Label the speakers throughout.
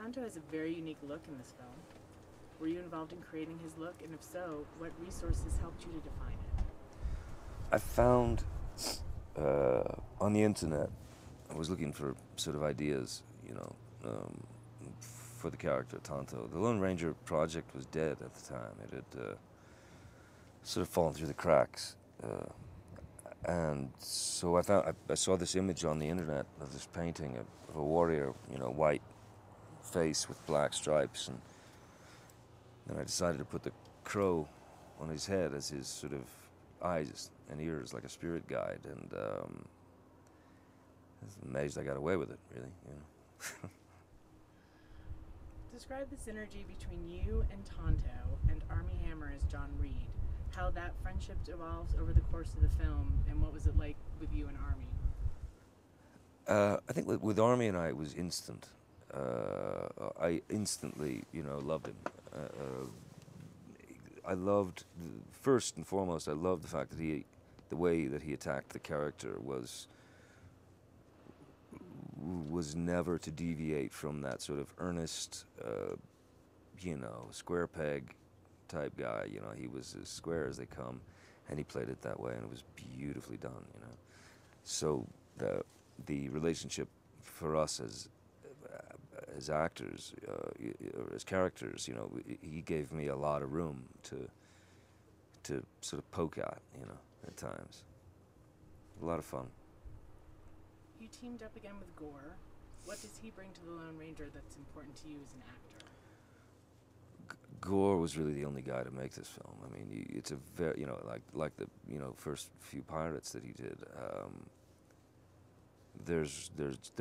Speaker 1: Tonto has a very unique look in this film. Were you involved in creating his look, and if so, what resources helped you to define it?
Speaker 2: I found on the internet, I was looking for sort of ideas, for the character Tonto. The Lone Ranger project was dead at the time. It had sort of fallen through the cracks. And so I saw this image on the internet of this painting of a warrior, white face with black stripes, and then I decided to put the crow on his head as his sort of eyes and ears, like a spirit guide, and I was amazed I got away with it, really.
Speaker 1: Describe the synergy between you and Tonto and Armie Hammer as John Reed, how that friendship evolves over the course of the film, and what was it like with you and Armie?
Speaker 2: I think with Armie and I, it was instant. I instantly, loved him. I loved, first and foremost, I loved the fact that the way that he attacked the character was never to deviate from that sort of earnest, square peg type guy. He was as square as they come, and he played it that way, and it was beautifully done. So the relationship for us as actors, or as characters, he gave me a lot of room to sort of poke at, at times. A lot of fun.
Speaker 1: You teamed up again with Gore. What does he bring to the Lone Ranger that's important to you as an actor?
Speaker 2: Gore was really the only guy to make this film. I mean, it's a very, like the, first few Pirates that he did. There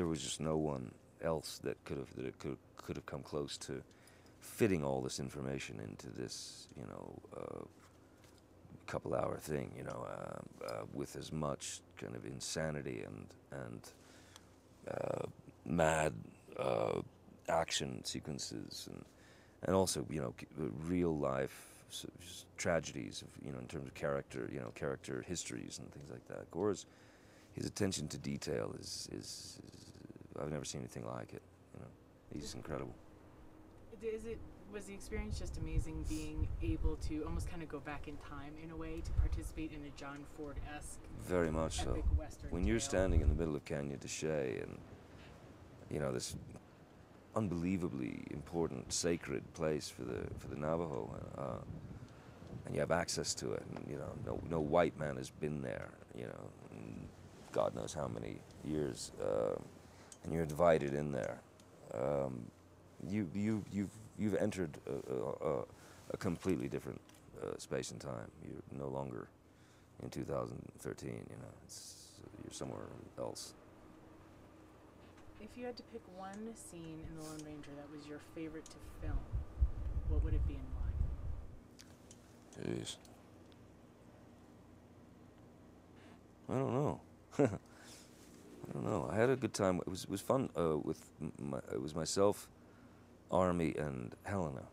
Speaker 2: was just no one else that could have come close to fitting all this information into this, couple-hour thing, with as much kind of insanity and mad action sequences and also, real life tragedies of, in terms of character histories and things like that. His attention to detail is I've never seen anything like it. He's incredible.
Speaker 1: Was the experience just amazing, being able to almost kind of go back in time in a way to participate in a John Ford-esque
Speaker 2: Very much so.
Speaker 1: Western
Speaker 2: When you're
Speaker 1: tale?
Speaker 2: standing in the middle of Canyon de Chelly and this unbelievably important sacred place for the Navajo, and you have access to it, and no white man has been there, in God knows how many years, and you're divided in there. You've entered a completely different space and time. You're no longer in 2013. You're somewhere else.
Speaker 1: If you had to pick one scene in The Lone Ranger that was your favorite to film, what would it be and why?
Speaker 2: Jeez. I don't know. I don't know. I had a good time. It was fun. It was myself, Armie, and Helena.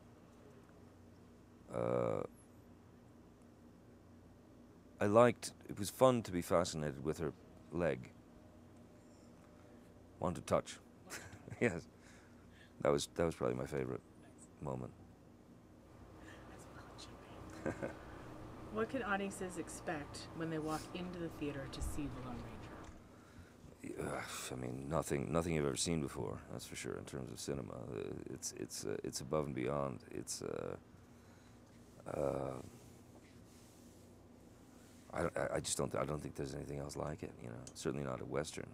Speaker 2: It was fun to be fascinated with her leg. Want to touch. Yes. That was probably my favorite moment.
Speaker 1: That's champagne. What can audiences expect when they walk into the theater to see The Lone Ranger?
Speaker 2: I mean, nothing you've ever seen before. That's for sure. In terms of cinema, it's above and beyond. It's I don't think there's anything else like it. Certainly not a Western.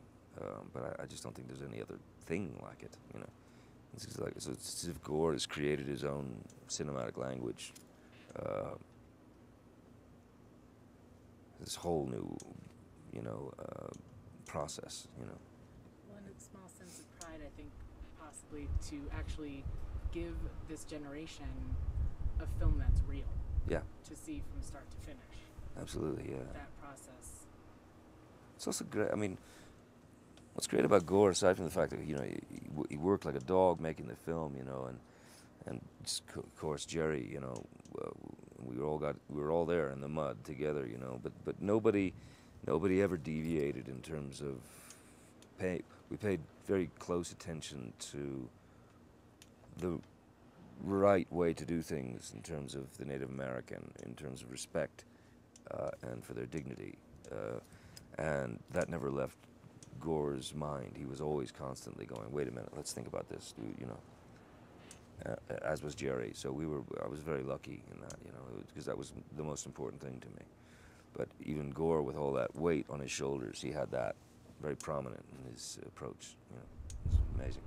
Speaker 2: But I just don't think there's any other thing like it. It's like it's as if Gore has created his own cinematic language. This whole new, process.
Speaker 1: Well, and a small sense of pride, I think, possibly to actually give this generation a film that's real.
Speaker 2: Yeah.
Speaker 1: To see from start to finish.
Speaker 2: Absolutely, yeah.
Speaker 1: That process.
Speaker 2: It's also great. I mean, what's great about Gore, aside from the fact that he worked like a dog making the film, and just, of course Jerry, we were all there in the mud together, but nobody ever deviated in terms of pay. We paid very close attention to the right way to do things in terms of the Native American, in terms of respect and for their dignity. And that never left Gore's mind. He was always constantly going, wait a minute, let's think about this, you know, as was Jerry. So I was very lucky in that, you know, because that was the most important thing to me. But even Gore, with all that weight on his shoulders, he had that very prominent in his approach. You know, it's amazing.